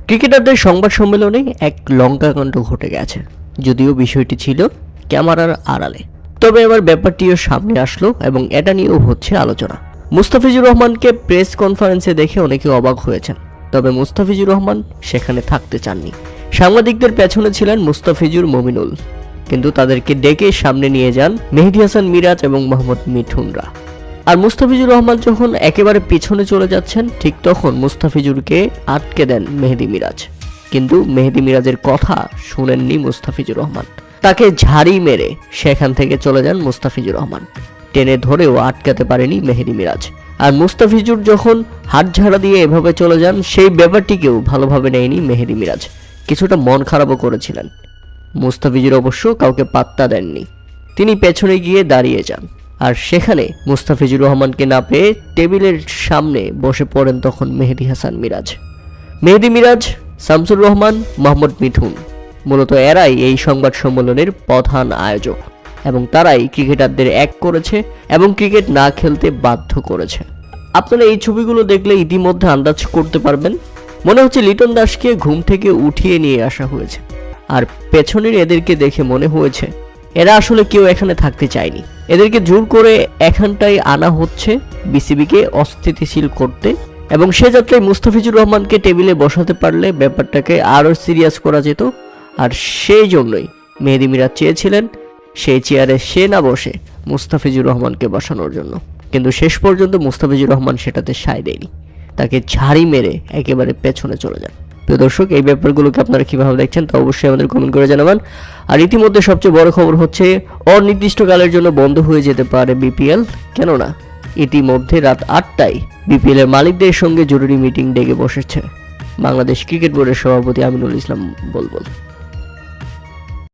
ক্রিকেটারদের সংবাদ সম্মেলনে এক লঙ্কাকাণ্ড ঘটে গেছে, যদিও বিষয়টি ছিল ক্যামেরার আড়ালে। তবে এবার ব্যাপারটিও সামনে আসলো এবং এটা নিয়েও হচ্ছে আলোচনা। মুস্তাফিজুর রহমানকে প্রেস কনফারেন্সে দেখে অনেকে অবাক হয়েছেন, তবে মুস্তাফিজুর রহমান সেখানে থাকতে চাননি। সাংবাদিকদের পেছনে ছিলেন মুস্তাফিজুর, মমিনুল, কিন্তু তাদেরকে ডেকে সামনে নিয়ে যান মেহেদী হাসান মিরাজ এবং মোহাম্মদ মিঠুনরা। আর মুস্তাফিজুর রহমান যখন একেবারে পিছনে চলে যাচ্ছেন, ঠিক তখন মুস্তাফিজুরকে আটকে দেন মেহেদী মিরাজ। কিন্তু মেহেদী মিরাজের কথা শুনেননি মুস্তাফিজুর রহমান, তাকে ঝাড়ি মেরে সেখান থেকে চলে যান মুস্তাফিজুর রহমান। টেনে ধরেও আটকাতে পারেনি মেহেদী মিরাজ। আর মুস্তাফিজুর যখন হাত ঝাড়া দিয়ে এভাবে চলে যান, সেই ব্যাপারটিকেও ভালোভাবে নেয়নি মেহেদী মিরাজ, কিছুটা মন খারাপও করেছিলেন। মুস্তাফিজুর অবশ্য কাউকে পাত্তা দেননি, তিনি পেছনে গিয়ে দাঁড়িয়ে যান। আর সেখানে মুস্তাফিজুর রহমানকে না পেয়ে টেবিলের সামনে বসে পড়েন তখন মেহেদী হাসান মিরাজ। মেহেদী মিরাজ, শামসুর রহমান, মোহাম্মদ মিঠুন, মূলত এরাই এই সংবাদ সম্মেলনের প্রধান আয়োজক এবং তারাই ক্রিকেটারদের এক করেছে এবং ক্রিকেট না খেলতে বাধ্য করেছে। আপনারা এই ছবিগুলো দেখলে ইতিমধ্যে আন্দাজ করতে পারবেন, মনে হচ্ছে লিটন দাসকে ঘুম থেকে উঠিয়ে নিয়ে আসা হয়েছে। আর পেছনের এদেরকে দেখে মনে হয়েছে এরা আসলে কেউ এখানে থাকতে চায়নি, এদেরকে জোর করে এখানটাই আনা হচ্ছে বিসিবিকে অস্থিতিশীল করতে। এবং সে যাত্রায় মুস্তাফিজুর রহমানকে টেবিলে বসাতে পারলে ব্যাপারটাকে আরও সিরিয়াস করা যেত। আর সেই জন্যই মেহেদী মিরাজ চেয়েছিলেন সেই চেয়ারে সে না বসে মুস্তাফিজুর রহমানকে বসানোর জন্য, কিন্তু শেষ পর্যন্ত মুস্তাফিজুর রহমান সেটাতে সায় দেয়নি, তাকে ঝাড়ি মেরে একেবারে পেছনে চলে যান। প্রিয় দর্শক, এই ব্যাপারগুলোকে আপনারা কীভাবে দেখছেন তা অবশ্যই আমাদের কমেন্ট করে জানাবেন। আর ইতিমধ্যে সবচেয়ে বড় খবর হচ্ছে অনির্দিষ্টকালের জন্য বন্ধ হয়ে যেতে পারে বিপিএল। কেননা ইতিমধ্যে রাত 8টায় বিপিএল এর মালিকদের সঙ্গে জরুরি মিটিং ডেকে বসেছে বাংলাদেশ ক্রিকেট বোর্ডের সভাপতি আমিনুল ইসলাম বুলবুল।